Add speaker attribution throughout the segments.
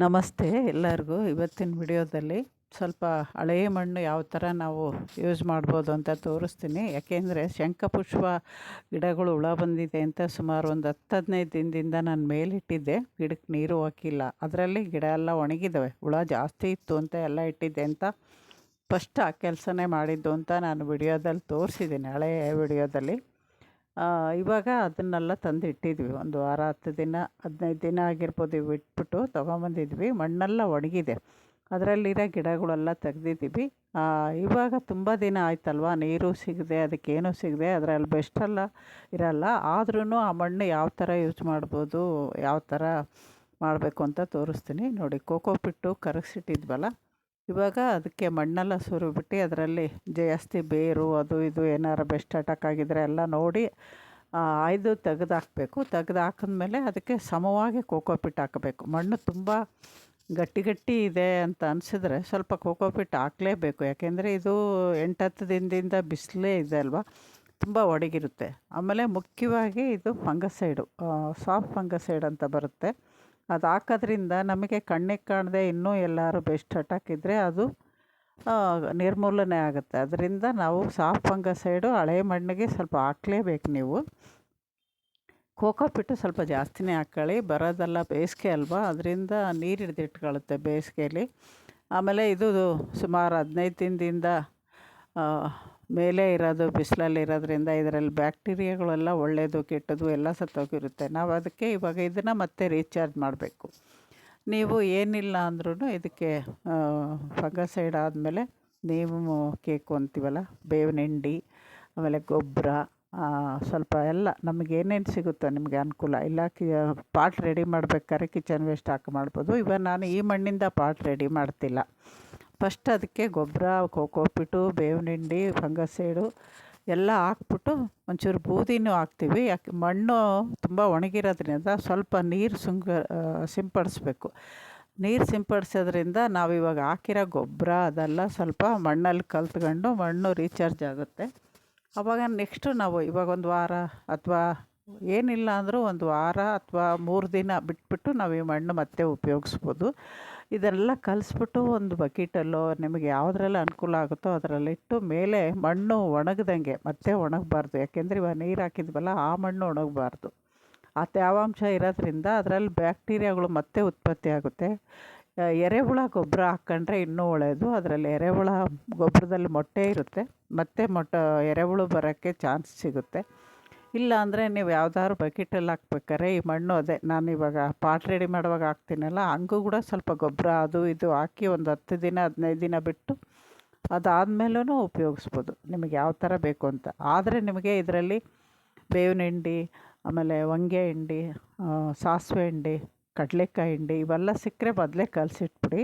Speaker 1: ನಮಸ್ತೆ ಎಲ್ಲರಿಗೂ. ಇವತ್ತಿನ ವಿಡಿಯೋದಲ್ಲಿ ಸ್ವಲ್ಪ ಹಳೆಯ ಮಣ್ಣು ಯಾವ ಥರ ನಾವು ಯೂಸ್ ಮಾಡ್ಬೋದು ಅಂತ ತೋರಿಸ್ತೀನಿ. ಯಾಕೆಂದರೆ ಶಂಖಪುಷ್ಪ ಗಿಡಗಳು ಹುಳ ಬಂದಿದೆ ಅಂತ ಸುಮಾರು ಒಂದು 10-15 ದಿನದಿಂದ ನಾನು ಮೇಲಿಟ್ಟಿದ್ದೆ. ಗಿಡಕ್ಕೆ ನೀರು ಹಾಕಿಲ್ಲ. ಅದರಲ್ಲಿ ಗಿಡ ಎಲ್ಲ ಒಣಗಿದ್ದಾವೆ. ಹುಳ ಜಾಸ್ತಿ ಇತ್ತು ಅಂತ ಎಲ್ಲ ಇಟ್ಟಿದ್ದೆ ಅಂತ ಫಸ್ಟ್ ಆ ಕೆಲಸನೇ ಮಾಡಿದ್ದು ಅಂತ ನಾನು ವಿಡಿಯೋದಲ್ಲಿ ತೋರಿಸಿದ್ದೀನಿ, ಹಳೆಯ ವಿಡಿಯೋದಲ್ಲಿ. ಇವಾಗ ಅದನ್ನೆಲ್ಲ ತಂದು ಇಟ್ಟಿದ್ವಿ. ಒಂದು ವಾರ 10 ದಿನ 15 ದಿನ ಆಗಿರ್ಬೋದು. ಇವು ಇಟ್ಬಿಟ್ಟು ತೊಗೊಂಬಂದಿದ್ವಿ. ಮಣ್ಣೆಲ್ಲ ಒಣಗಿದೆ. ಅದರಲ್ಲಿರೋ ಗಿಡಗಳೆಲ್ಲ ತೆಗ್ದಿದ್ದೀವಿ. ಇವಾಗ ತುಂಬ ದಿನ ಆಯ್ತಲ್ವ, ನೀರು ಸಿಗದೆ ಅದಕ್ಕೇನು ಸಿಗದೆ ಅದರಲ್ಲಿ ಬೆಸ್ಟೆಲ್ಲ ಇರಲ್ಲ. ಆದ್ರೂ ಆ ಮಣ್ಣು ಯಾವ ಥರ ಯೂಸ್ ಮಾಡ್ಬೋದು, ಯಾವ ಥರ ಮಾಡಬೇಕು ಅಂತ ತೋರಿಸ್ತೀನಿ. ನೋಡಿ, ಕೋಕೋಪಿಟ್ಟು ಕರಗಿಸಿಟ್ಟಿದ್ವಲ್ಲ, ಇವಾಗ ಅದಕ್ಕೆ ಮಣ್ಣೆಲ್ಲ ಸುರಿಬಿಟ್ಟು ಅದರಲ್ಲಿ ಜಾಸ್ತಿ ಬೇರು ಅದು ಇದು ಏನಾರು ಬೆಸ್ಟ್ ಅಟ್ಯಾಕ್ ಆಗಿದ್ರೆ ಎಲ್ಲ ನೋಡಿ ಆಯ್ದು ತೆಗೆದು ಹಾಕಿದ್ಮೇಲೆ ಅದಕ್ಕೆ ಸಮವಾಗಿ ಕೋಕೋಪಿಟ್ ಹಾಕಬೇಕು. ಮಣ್ಣು ತುಂಬ ಗಟ್ಟಿ ಇದೆ ಅಂತ ಅನಿಸಿದ್ರೆ ಸ್ವಲ್ಪ ಕೋಕೋಪಿಟ್ ಹಾಕಲೇಬೇಕು. ಯಾಕೆಂದರೆ ಇದು 8-10 ದಿನದಿಂದ ಬಿಸಿಲೇ ಇದೆ ಅಲ್ವಾ, ತುಂಬ ಒಣಗಿರುತ್ತೆ. ಆಮೇಲೆ ಮುಖ್ಯವಾಗಿ ಇದು ಫಂಗಸೈಡು, ಸಾಫ್ಟ್ ಫಂಗಸೈಡ್ ಅಂತ ಬರುತ್ತೆ. ಅದು ಹಾಕೋದ್ರಿಂದ ನಮಗೆ ಕಣ್ಣಿಗೆ ಕಾಣದೆ ಇನ್ನೂ ಎಲ್ಲರೂ ಬೆಸ್ಟ್ ಅಟ್ಯಾಕ್ ಇದ್ದರೆ ಅದು ನಿರ್ಮೂಲನೆ ಆಗುತ್ತೆ. ಅದರಿಂದ ನಾವು ಸಾಫ್ಟ್ ಫಂಗಸೈಡು ಹಳೆ ಮಣ್ಣಿಗೆ ಸ್ವಲ್ಪ ಹಾಕಲೇಬೇಕು. ನೀವು ಕೋಕೋಪಿಟ್ಟು ಸ್ವಲ್ಪ ಜಾಸ್ತಿನೇ ಹಾಕ್ಕೊಳ್ಳಿ. ಬರೋದೆಲ್ಲ ಬೇಸಿಗೆ ಅಲ್ವಾ, ಅದರಿಂದ ನೀರು ಹಿಡಿದಿಟ್ಕೊಳ್ಳುತ್ತೆ ಬೇಸಿಗೆಯಲ್ಲಿ. ಆಮೇಲೆ ಇದು ಸುಮಾರು 15 ದಿನದಿಂದ ಮೇಲೆ ಇರೋದು, ಬಿಸಿಲಲ್ಲಿ ಇರೋದ್ರಿಂದ ಇದರಲ್ಲಿ ಬ್ಯಾಕ್ಟೀರಿಯಾಗಳೆಲ್ಲ ಒಳ್ಳೆಯದು ಕೆಟ್ಟದ್ದು ಎಲ್ಲ ಸತ್ತೋಗಿರುತ್ತೆ. ನಾವು ಅದಕ್ಕೆ ಇವಾಗ ಇದನ್ನು ಮತ್ತೆ ರೀಚಾರ್ಜ್ ಮಾಡಬೇಕು. ನೀವು ಏನಿಲ್ಲ ಅಂದ್ರೂ ಇದಕ್ಕೆ ಫಂಗಸೈಡ್ ಆದಮೇಲೆ ನೀವು ಕೇಕು ಅಂತೀವಲ್ಲ, ಬೇವಿನ ಹಿಂಡಿ, ಆಮೇಲೆ ಗೊಬ್ಬರ, ಸ್ವಲ್ಪ ಎಲ್ಲ ನಮಗೆ ಏನೇನು ಸಿಗುತ್ತೋ ನಿಮಗೆ ಅನುಕೂಲ. ಇಲ್ಲ ಪಾಟ್ ರೆಡಿ ಮಾಡಬೇಕಾದ್ರೆ ಕಿಚನ್ ವೇಸ್ಟ್ ಹಾಕಿ ಮಾಡ್ಬೋದು. ಇವಾಗ ನಾನು ಈ ಮಣ್ಣಿಂದ ಪಾಟ್ ರೆಡಿ ಮಾಡ್ತಿಲ್ಲ. ಫಸ್ಟ್ ಅದಕ್ಕೆ ಗೊಬ್ಬರ, ಕೋಕೋಪಿಟ್ಟು, ಬೇವಿನ ಹಿಂಡಿ, ಫಂಗಸೈಡು ಎಲ್ಲ ಹಾಕ್ಬಿಟ್ಟು ಒಂಚೂರು ಬೂದಿನೂ ಹಾಕ್ತೀವಿ. ಯಾಕೆ ಮಣ್ಣು ತುಂಬ ಒಣಗಿರೋದ್ರಿಂದ ಸ್ವಲ್ಪ ನೀರು ಸಿಂಪಡಿಸ್ಬೇಕು. ನೀರು ಸಿಂಪಡಿಸೋದ್ರಿಂದ ನಾವಿವಾಗ ಹಾಕಿರೋ ಗೊಬ್ಬರ ಅದೆಲ್ಲ ಸ್ವಲ್ಪ ಮಣ್ಣಲ್ಲಿ ಕಲ್ತ್ಕೊಂಡು ಮಣ್ಣು ರೀಚಾರ್ಜ್ ಆಗುತ್ತೆ. ಆವಾಗ ನೆಕ್ಸ್ಟು ನಾವು ಇವಾಗ ಒಂದು ವಾರ ಅಥವಾ ಏನಿಲ್ಲ ಅಂದರೂ ಒಂದು ವಾರ ಅಥವಾ 3 ದಿನ ಬಿಟ್ಬಿಟ್ಟು ನಾವು ಈ ಮಣ್ಣು ಮತ್ತೆ ಉಪಯೋಗಿಸ್ಬೋದು. ಇದೆಲ್ಲ ಕಲಿಸ್ಬಿಟ್ಟು ಒಂದು ಬಕೆಟಲ್ಲೋ ನಿಮಗೆ ಯಾವುದ್ರೆಲ್ಲ ಅನುಕೂಲ ಆಗುತ್ತೋ ಅದರಲ್ಲಿಟ್ಟು ಮೇಲೆ ಮಣ್ಣು ಒಣಗ್ದಂಗೆ ಮತ್ತೆ ಒಣಗಬಾರ್ದು. ಯಾಕೆಂದರೆ ಇವಾಗ ನೀರು ಹಾಕಿದ್ವಲ್ಲ ಆ ಮಣ್ಣು ಒಣಗಬಾರ್ದು. ಆ ತೇವಾಂಶ ಇರೋದ್ರಿಂದ ಅದರಲ್ಲಿ ಬ್ಯಾಕ್ಟೀರಿಯಾಗಳು ಮತ್ತೆ ಉತ್ಪತ್ತಿ ಆಗುತ್ತೆ. ಎರೆಹುಳ ಗೊಬ್ಬರ ಹಾಕ್ಕೊಂಡ್ರೆ ಇನ್ನೂ ಒಳ್ಳೆಯದು. ಅದರಲ್ಲಿ ಎರೆಹುಳ ಗೊಬ್ಬರದಲ್ಲಿ ಮೊಟ್ಟೆ ಇರುತ್ತೆ, ಮತ್ತು ಎರೆಹುಳು ಬರೋಕ್ಕೆ ಚಾನ್ಸ್ ಸಿಗುತ್ತೆ. ಇಲ್ಲ ಅಂದರೆ ನೀವು ಯಾವ್ದಾದ್ರು ಬಕೆಟಲ್ಲಿ ಹಾಕ್ಬೇಕಾರೆ ಈ ಮಣ್ಣು ಅದೇ ನಾನು ಇವಾಗ ಪಾಟ್ ರೆಡಿ ಮಾಡುವಾಗ ಹಾಕ್ತೀನಲ್ಲ, ಹಂಗೂ ಕೂಡ ಸ್ವಲ್ಪ ಗೊಬ್ಬರ ಅದು ಇದು ಹಾಕಿ ಒಂದು 10 ದಿನ 15 ದಿನ ಬಿಟ್ಟು ಅದಾದಮೇಲೂ ಉಪಯೋಗಿಸ್ಬೋದು, ನಿಮಗೆ ಯಾವ ಥರ ಬೇಕು ಅಂತ. ಆದರೆ ನಿಮಗೆ ಇದರಲ್ಲಿ ಬೇವಿನ ಹಿಂಡಿ, ಆಮೇಲೆ ಹೊಂಗೆ ಹಿಂಡಿ, ಸಾಸಿವೆ ಹಿಂಡಿ, ಕಡಲೆಕಾಯಿ ಹಿಂಡಿ ಇವೆಲ್ಲ ಸಿಕ್ಕರೆ ಮೊದಲೇ ಕಲಸಿಟ್ಬಿಡಿ.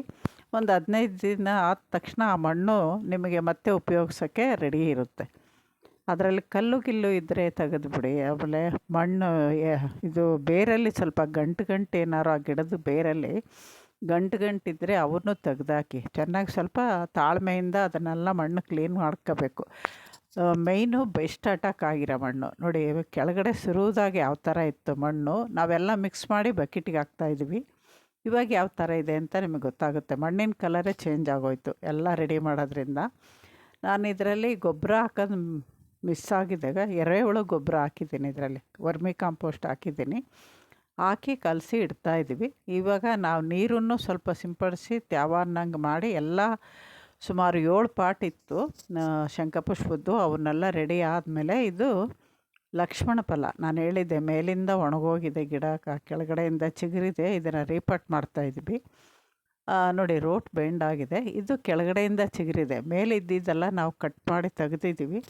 Speaker 1: ಒಂದು 15 ದಿನ ಆದ ತಕ್ಷಣ ಆ ಮಣ್ಣು ನಿಮಗೆ ಮತ್ತೆ ಉಪಯೋಗಿಸೋಕ್ಕೆ ರೆಡಿ ಇರುತ್ತೆ. ಅದರಲ್ಲಿ ಕಲ್ಲು ಗಿಲ್ಲು ಇದ್ದರೆ ತೆಗೆದುಬಿಡಿ. ಆಮೇಲೆ ಮಣ್ಣು ಇದು ಬೇರಲ್ಲಿ ಸ್ವಲ್ಪ ಗಂಟು ಏನಾರು ಆ ಗಿಡದ ಬೇರಲ್ಲಿ ಗಂಟಿದ್ದರೆ ಅವನ್ನು ತೆಗೆದಾಕಿ ಚೆನ್ನಾಗಿ ಸ್ವಲ್ಪ ತಾಳ್ಮೆಯಿಂದ ಅದನ್ನೆಲ್ಲ ಮಣ್ಣು ಕ್ಲೀನ್ ಮಾಡ್ಕೋಬೇಕು. ಮೇಯ್ನು ಬೆಸ್ಟ್ ಅಟ್ಯಾಕ್ ಆಗಿರೋ ಮಣ್ಣು ನೋಡಿ, ಕೆಳಗಡೆ ಸುರುವುದಾಗಿ ಯಾವ ಥರ ಇತ್ತು ಮಣ್ಣು, ನಾವೆಲ್ಲ ಮಿಕ್ಸ್ ಮಾಡಿ ಬಕೆಟಿಗೆ ಹಾಕ್ತಾಯಿದ್ವಿ. ಇವಾಗ ಯಾವ ಥರ ಇದೆ ಅಂತ ನಿಮಗೆ ಗೊತ್ತಾಗುತ್ತೆ. ಮಣ್ಣಿನ ಕಲರೇ ಚೇಂಜ್ ಆಗೋಯ್ತು ಎಲ್ಲ ರೆಡಿ ಮಾಡೋದ್ರಿಂದ. ನಾನು ಇದರಲ್ಲಿ ಗೊಬ್ಬರ ಹಾಕೋದು ಮಿಸ್ ಆಗಿದ್ದಾಗ ಎರೆಹುಳು ಗೊಬ್ಬರ ಹಾಕಿದ್ದೀನಿ, ಇದರಲ್ಲಿ ವರ್ಮಿ ಕಾಂಪೋಸ್ಟ್ ಹಾಕಿದ್ದೀನಿ. ಹಾಕಿ ಕಲಸಿ ಇಡ್ತಾಯಿದ್ವಿ. ಇವಾಗ ನಾವು ನೀರನ್ನು ಸ್ವಲ್ಪ ಸಿಂಪಡಿಸಿ ತ್ಯಾವಾನ್ನಂಗೆ ಮಾಡಿ ಎಲ್ಲ ಸುಮಾರು 7 ಪಾಟ್ ಇತ್ತು ಶಂಖಪುಷ್ಪದ್ದು. ಅವನ್ನೆಲ್ಲ ರೆಡಿ ಆದಮೇಲೆ ಇದು ಲಕ್ಷ್ಮಣ ಫಲ ನಾನು ಹೇಳಿದ್ದೆ, ಮೇಲಿಂದ ಒಣಗೋಗಿದೆ ಗಿಡ, ಕೆಳಗಡೆಯಿಂದ ಚಿಗುರಿದೆ. ಇದನ್ನು ರೀಪಾಟ್ ಮಾಡ್ತಾಯಿದ್ವಿ. ನೋಡಿ, ರೋಟ್ ಬೆಂಡ್ ಆಗಿದೆ. ಇದು ಕೆಳಗಡೆಯಿಂದ ಚಿಗುರಿದೆ. ಮೇಲೆ ಇದ್ದಿದ್ದೆಲ್ಲ ನಾವು ಕಟ್ ಮಾಡಿ ತೆಗೆದಿದ್ದೀವಿ.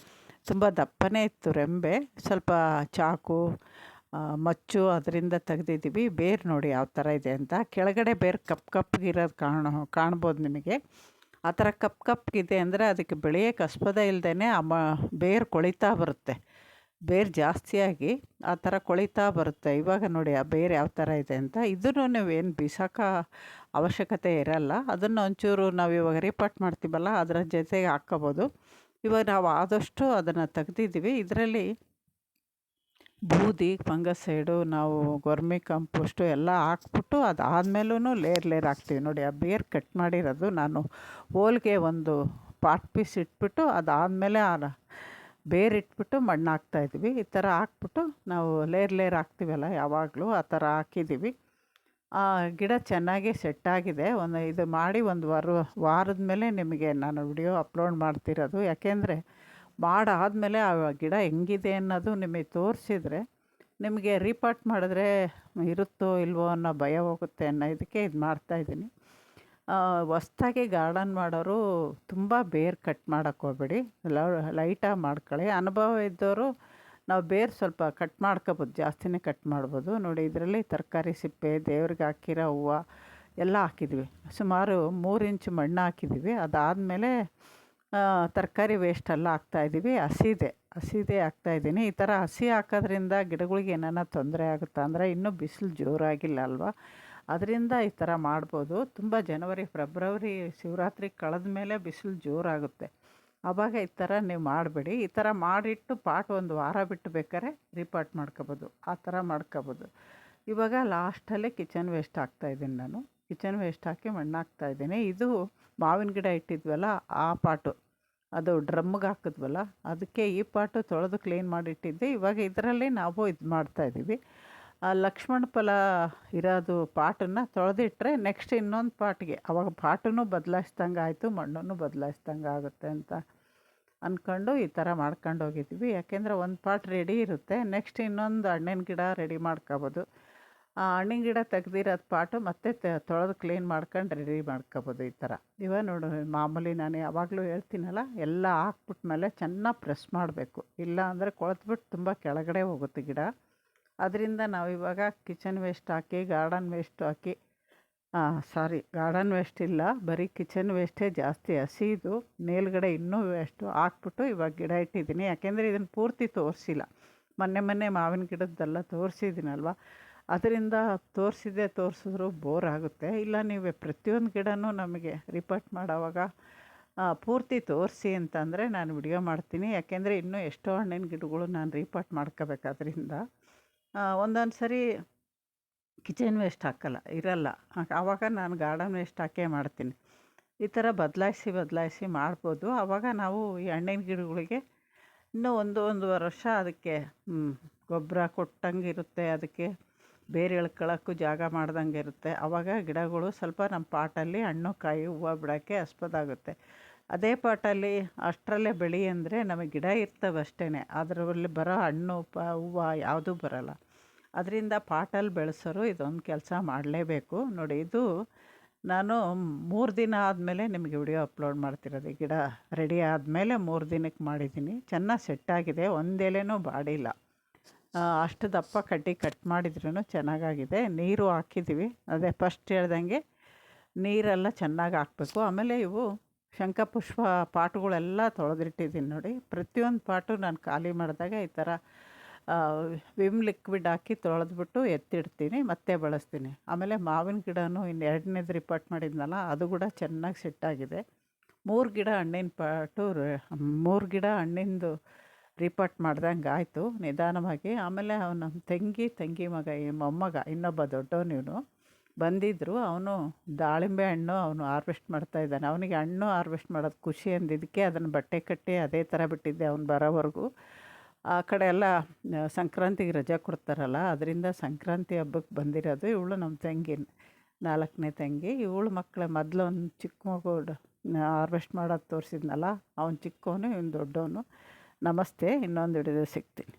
Speaker 1: ತುಂಬ ದಪ್ಪನೇ ಇತ್ತು ರೆಂಬೆ, ಸ್ವಲ್ಪ ಚಾಕು ಮಚ್ಚು ಅದರಿಂದ ತೆಗೆದಿದ್ದೀವಿ. ಬೇರು ನೋಡಿ ಯಾವ ಥರ ಇದೆ ಅಂತ. ಕೆಳಗಡೆ ಬೇರು ಕಪ್ಪಗಿರೋದು ಕಾಣ್ಬೋದು ನಿಮಗೆ. ಆ ಥರ ಕಪ್ಪಗಿದೆ ಅಂದರೆ ಅದಕ್ಕೆ ಬೆಳೆಯೋಕ್ಕೆ ಹಸ್ಪದ ಇಲ್ಲದೇ ಬೇರು ಕೊಳಿತಾ ಬರುತ್ತೆ. ಬೇರು ಜಾಸ್ತಿಯಾಗಿ ಆ ಥರ ಕೊಳಿತಾ ಬರುತ್ತೆ. ಇವಾಗ ನೋಡಿ ಆ ಬೇರು ಯಾವ ಥರ ಇದೆ ಅಂತ. ಇದನ್ನು ನೀವೇನು ಬಿಸಾಕೋ ಅವಶ್ಯಕತೆ ಇರಲ್ಲ. ಅದನ್ನು ಒಂಚೂರು ನಾವು ಇವಾಗ ರೀಪಾಟ್ ಮಾಡ್ತೀವಲ್ಲ ಅದರ ಜೊತೆಗೆ ಹಾಕ್ಕೋಬೋದು. ಇವಾಗ ನಾವು ಆದಷ್ಟು ಅದನ್ನು ತೆಗ್ದಿದ್ದೀವಿ. ಇದರಲ್ಲಿ ಬೂದಿ ಫಂಗಸೈಡು ನಾವು ವರ್ಮಿ ಕಂಪೋಸ್ಟು ಎಲ್ಲ ಹಾಕ್ಬಿಟ್ಟು ಅದಾದಮೇಲೂ ಲೇಯರ್ ಹಾಕ್ತೀವಿ ನೋಡಿ. ಆ ಬೇರು ಕಟ್ ಮಾಡಿರೋದು ನಾನು ಹೋಲ್ಗೆ ಒಂದು ಪಾಟ್ ಪೀಸ್ ಇಟ್ಬಿಟ್ಟು ಅದಾದಮೇಲೆ ಬೇರು ಇಟ್ಬಿಟ್ಟು ಮಣ್ಣು ಹಾಕ್ತಾಯಿದ್ವಿ. ಈ ಥರ ಹಾಕ್ಬಿಟ್ಟು ನಾವು ಲೇಯರ್ ಹಾಕ್ತೀವಲ್ಲ ಯಾವಾಗಲೂ ಆ ಥರ ಹಾಕಿದ್ದೀವಿ. ಆ ಗಿಡ ಚೆನ್ನಾಗಿ ಸೆಟ್ಟಾಗಿದೆ. ಇದು ಮಾಡಿ ಒಂದು ವಾರದ ಮೇಲೆ ನಿಮಗೆ ನಾನು ವಿಡಿಯೋ ಅಪ್ಲೋಡ್ ಮಾಡ್ತಿರೋದು. ಯಾಕೆಂದರೆ ಮಾಡಾದಮೇಲೆ ಆ ಗಿಡ ಹೆಂಗಿದೆ ಅನ್ನೋದು ನಿಮಗೆ ತೋರಿಸಿದ್ರೆ ನಿಮಗೆ ರೀಪಾಟ್ ಮಾಡಿದ್ರೆ ಇರುತ್ತೋ ಇಲ್ವೋ ಅನ್ನೋ ಭಯ ಹೋಗುತ್ತೆ ಅನ್ನೋ ಇದಕ್ಕೆ ಇದು ಮಾಡ್ತಾಯಿದ್ದೀನಿ. ಹೊಸ್ದಾಗಿ ಗಾರ್ಡನ್ ಮಾಡೋರು ತುಂಬ ಬೇರು ಕಟ್ ಮಾಡೋಕ್ಕೆ ಹೋಗ್ಬೇಡಿ, ಲೈಟಾಗಿ ಮಾಡ್ಕೊಳ್ಳಿ. ಅನುಭವ ಇದ್ದವರು ನಾವು ಬೇರು ಸ್ವಲ್ಪ ಕಟ್ ಮಾಡ್ಕೊಬೋದು, ಜಾಸ್ತಿನೇ ಕಟ್ ಮಾಡ್ಬೋದು. ನೋಡಿ ಇದರಲ್ಲಿ ತರಕಾರಿ ಸಿಪ್ಪೆ, ದೇವ್ರಿಗೆ ಹಾಕಿರೋ ಹೂವು ಎಲ್ಲ ಹಾಕಿದ್ವಿ. ಸುಮಾರು 3 ಇಂಚು ಮಣ್ಣು ಹಾಕಿದ್ದೀವಿ. ಅದಾದಮೇಲೆ ತರಕಾರಿ ವೇಸ್ಟೆಲ್ಲ ಹಾಕ್ತಾಯಿದ್ದೀವಿ. ಹಸಿದೆ ಹಾಕ್ತಾಯಿದ್ದೀನಿ. ಈ ಥರ ಹಸಿ ಹಾಕೋದ್ರಿಂದ ಗಿಡಗಳಿಗೆ ಏನಾರ ತೊಂದರೆ ಆಗುತ್ತಾ ಅಂದರೆ ಇನ್ನೂ ಬಿಸಿಲು ಜೋರಾಗಿಲ್ಲ ಅಲ್ವಾ, ಅದರಿಂದ ಈ ಥರ ಮಾಡ್ಬೋದು. ತುಂಬ ಜನವರಿ ಫೆಬ್ರವರಿ ಶಿವರಾತ್ರಿ ಕಳೆದ ಮೇಲೆ ಬಿಸಿಲು ಜೋರಾಗುತ್ತೆ. ಆವಾಗ ಈ ಥರ ನೀವು ಮಾಡಬೇಡಿ. ಈ ಥರ ಮಾಡಿಟ್ಟು ಪಾಟ್ ಒಂದು ವಾರ ಬಿಟ್ಟು ಬೇಕಾದ್ರೆ ರೀಪಾಟ್ ಮಾಡ್ಕೊಬೋದು, ಆ ಥರ ಮಾಡ್ಕೊಬೋದು. ಇವಾಗ ಲಾಸ್ಟಲ್ಲಿ ಕಿಚನ್ ವೇಸ್ಟ್ ಹಾಕ್ತಾಯಿದ್ದೀನಿ ನಾನು. ಕಿಚನ್ ವೇಸ್ಟ್ ಹಾಕಿ ಮಣ್ಣು ಹಾಕ್ತಾಯಿದ್ದೀನಿ. ಇದು ಮಾವಿನ ಗಿಡ ಇಟ್ಟಿದ್ವಲ್ಲ ಆ ಪಾಟು, ಅದು ಡ್ರಮ್ಗೆ ಹಾಕಿದ್ವಲ್ಲ ಅದಕ್ಕೆ ಈ ಪಾಟು ತೊಳೆದು ಕ್ಲೀನ್ ಮಾಡಿಟ್ಟಿದ್ದೆ. ಇವಾಗ ಇದರಲ್ಲಿ ನಾವು ಇದು ಮಾಡ್ತಾಯಿದ್ದೀವಿ. ಆ ಲಕ್ಷ್ಮಣ ಫಲ ಇರೋದು ಪಾಟನ್ನು ತೊಳೆದಿಟ್ರೆ ನೆಕ್ಸ್ಟ್ ಇನ್ನೊಂದು ಪಾಟ್ಗೆ ಅವಾಗ ಪಾಟನ್ನು ಬದಲಾಯಿಸ್ದಂಗೆ ಆಯಿತು, ಮಣ್ಣನ್ನು ಬದಲಾಯಿಸ್ದಂಗೆ ಆಗುತ್ತೆ ಅಂತ ಅಂದ್ಕೊಂಡು ಈ ಥರ ಮಾಡ್ಕೊಂಡು ಹೋಗಿದ್ವಿ. ಯಾಕೆಂದರೆ ಒಂದು ಪಾಟ್ ರೆಡಿ ಇರುತ್ತೆ, ನೆಕ್ಸ್ಟ್ ಇನ್ನೊಂದು ಹಣ್ಣಿನ ಗಿಡ ರೆಡಿ ಮಾಡ್ಕೊಬೋದು. ಆ ಹಣ್ಣಿನ ಗಿಡ ತೆಗ್ದಿರೋದು ಪಾಟು ಮತ್ತೆ ತೊಳೆದು ಕ್ಲೀನ್ ಮಾಡ್ಕೊಂಡು ರೆಡಿ ಮಾಡ್ಕೊಬೋದು ಈ ಥರ. ಇವಾಗ ನೋಡು, ಮಾಮೂಲಿ ನಾನು ಯಾವಾಗಲೂ ಹೇಳ್ತೀನಲ್ಲ, ಎಲ್ಲ ಹಾಕ್ಬಿಟ್ಮೇಲೆ ಚೆನ್ನಾಗಿ ಪ್ರೆಸ್ ಮಾಡಬೇಕು, ಇಲ್ಲ ಅಂದರೆ ಕೊಳೆತ್ಬಿಟ್ಟು ತುಂಬ ಕೆಳಗಡೆ ಹೋಗುತ್ತೆ ಗಿಡ. ಅದರಿಂದ ನಾವು ಇವಾಗ ಕಿಚನ್ ವೇಸ್ಟ್ ಹಾಕಿ, ಗಾರ್ಡನ್ ವೇಸ್ಟ್ ಹಾಕಿ, ಗಾರ್ಡನ್ ವೇಸ್ಟ್ ಇಲ್ಲ, ಬರೀ ಕಿಚನ್ ವೇಸ್ಟೇ ಜಾಸ್ತಿ. ಹಸಿದು ಮೇಲ್ಗಡೆ ಇನ್ನೂ ವೇಸ್ಟು ಹಾಕ್ಬಿಟ್ಟು ಇವಾಗ ಗಿಡ ಇಟ್ಟಿದ್ದೀನಿ. ಯಾಕೆಂದರೆ ಇದನ್ನು ಪೂರ್ತಿ ತೋರಿಸಿಲ್ಲ, ಮೊನ್ನೆ ಮಾವಿನ ಗಿಡದ್ದೆಲ್ಲ ತೋರಿಸಿದ್ದೀನಲ್ವ, ಅದರಿಂದ ತೋರಿಸಿದ್ರು ಬೋರ್ ಆಗುತ್ತೆ. ಇಲ್ಲ ನೀವು ಪ್ರತಿಯೊಂದು ಗಿಡನೂ ನಮಗೆ ರಿಪೋರ್ಟ್ ಮಾಡೋವಾಗ ಪೂರ್ತಿ ತೋರಿಸಿ ಅಂತಂದರೆ ನಾನು ವಿಡಿಯೋ ಮಾಡ್ತೀನಿ. ಯಾಕೆಂದರೆ ಇನ್ನೂ ಎಷ್ಟೋ ಹಣ್ಣಿನ ಗಿಡಗಳು ನಾನು ರಿಪೋರ್ಟ್ ಮಾಡ್ಕೋಬೇಕು. ಅದರಿಂದ ಒಂದೊಂದು ಸರಿ ಕಿಚನ್ ವೇಸ್ಟ್ ಇರಲ್ಲ, ಆವಾಗ ನಾನು ಗಾರ್ಡನ್ ವೇಸ್ಟ್ ಹಾಕೇ ಮಾಡ್ತೀನಿ. ಈ ಥರ ಬದಲಾಯಿಸಿ ಮಾಡ್ಬೋದು. ಆವಾಗ ನಾವು ಈ ಹಣ್ಣಿನ ಗಿಡಗಳಿಗೆ ಇನ್ನೂ ಒಂದೂವರೆ ವರ್ಷ ಅದಕ್ಕೆ ಗೊಬ್ಬರ ಕೊಟ್ಟಂಗಿರುತ್ತೆ, ಅದಕ್ಕೆ ಬೇರೆ ಎಳ್ಕೊಳ್ಳೋಕ್ಕೂ ಜಾಗ ಮಾಡ್ದಂಗೆ ಇರುತ್ತೆ. ಆವಾಗ ಗಿಡಗಳು ಸ್ವಲ್ಪ ನಮ್ಮ ಪಾಟಲ್ಲಿ ಹಣ್ಣು ಕಾಯಿ ಹೂವು ಬಿಡೋಕ್ಕೆ ಆಸ್ಪದಾಗುತ್ತೆ. ಅದೇ ಪಾಟಲ್ಲಿ ಅಷ್ಟರಲ್ಲೇ ಬೆಳೆ ಅಂದರೆ ನಮಗೆ ಗಿಡ ಇರ್ತವೆ ಅಷ್ಟೇ, ಅದರಲ್ಲಿ ಬರೋ ಹಣ್ಣು ಹೂವು ಯಾವುದೂ ಬರೋಲ್ಲ. ಅದರಿಂದ ಪಾಟಲ್ಲಿ ಬೆಳೆಸೋರು ಇದೊಂದು ಕೆಲಸ ಮಾಡಲೇಬೇಕು. ನೋಡಿ, ಇದು ನಾನು 3 ದಿನ ಆದಮೇಲೆ ನಿಮಗೆ ವಿಡಿಯೋ ಅಪ್ಲೋಡ್ ಮಾಡ್ತಿರೋದು. ಈ ಗಿಡ ರೆಡಿ ಆದಮೇಲೆ 3 ದಿನಕ್ಕೆ ಮಾಡಿದ್ದೀನಿ. ಚೆನ್ನಾಗಿ ಸೆಟ್ಟಾಗಿದೆ, ಒಂದು ಎಲೆನೂ ಬಾಡಿಲ್ಲ. ಅಷ್ಟು ದಪ್ಪ ಕಡ್ಡಿ ಕಟ್ ಮಾಡಿದ್ರೂ ಚೆನ್ನಾಗಾಗಿದೆ. ನೀರು ಹಾಕಿದ್ದೀವಿ, ಅದೇ ಫಸ್ಟ್ ಹೇಳ್ದಂಗೆ ನೀರೆಲ್ಲ ಚೆನ್ನಾಗಿ ಹಾಕಬೇಕು. ಆಮೇಲೆ ಇವು ಶಂಖಪುಷ್ಪ ಪಾಟುಗಳೆಲ್ಲ ತೊಳೆದಿಟ್ಟಿದ್ದೀನಿ ನೋಡಿ. ಪ್ರತಿಯೊಂದು ಪಾಟು ನಾನು ಖಾಲಿ ಮಾಡಿದಾಗ ಈ ಥರ ವಿಮ್ ಲಿಕ್ವಿಡ್ ಹಾಕಿ ತೊಳೆದ್ಬಿಟ್ಟು ಎತ್ತಿಡ್ತೀನಿ, ಮತ್ತೆ ಬಳಸ್ತೀನಿ. ಆಮೇಲೆ ಮಾವಿನ ಗಿಡನೂ ಇನ್ನು 2ನೇದು ರಿಪೋರ್ಟ್ ಮಾಡಿದ್ನಲ್ಲ, ಅದು ಕೂಡ ಚೆನ್ನಾಗಿ ಸೆಟ್ಟಾಗಿದೆ. 3 ಗಿಡ ಹಣ್ಣಿನ ಪಾಟು 3 ಗಿಡ ಹಣ್ಣಿಂದು ರಿಪೋರ್ಟ್ ಮಾಡ್ದಂಗೆ ಆಯಿತು ನಿಧಾನವಾಗಿ. ಆಮೇಲೆ ಅವನ ತಂಗಿ ಮಗ, ಈ ಮೊಮ್ಮಗ ಇನ್ನೊಬ್ಬ ದೊಡ್ಡವನು ಬಂದಿದ್ದರು. ಅವನು ದಾಳಿಂಬೆ ಹಣ್ಣು ಅವನು ಹಾರ್ವೆಸ್ಟ್ ಮಾಡ್ತಾಯಿದ್ದಾನೆ. ಅವನಿಗೆ ಹಣ್ಣು ಹಾರ್ವೆಸ್ಟ್ ಮಾಡೋದು ಖುಷಿ ಅಂದಿದ್ದಕ್ಕೆ ಅದನ್ನು ಬಟ್ಟೆ ಕಟ್ಟಿ ಅದೇ ಥರ ಬಿಟ್ಟಿದ್ದೆ ಅವನು ಬರೋವರೆಗೂ. ಆ ಕಡೆ ಎಲ್ಲ ಸಂಕ್ರಾಂತಿಗೆ ರಜೆ ಕೊಡ್ತಾರಲ್ಲ, ಅದರಿಂದ ಸಂಕ್ರಾಂತಿ ಹಬ್ಬಕ್ಕೆ ಬಂದಿರೋದು. ಇವಳು ನಮ್ಮ ತಂಗಿ, 4ನೇ ತಂಗಿ. ಇವಳು ಮಕ್ಕಳ ಮೊದಲು ಒಂದು ಚಿಕ್ಕ ಮಗು ಹಾರ್ವೆಸ್ಟ್ ಮಾಡೋದು ತೋರಿಸಿದ್ನಲ್ಲ, ಅವನು ಚಿಕ್ಕವನು, ಇವನು ದೊಡ್ಡವನು. ನಮಸ್ತೆ, ಇನ್ನೊಂದು ಹಿಡಿದು ಸಿಗ್ತೀನಿ.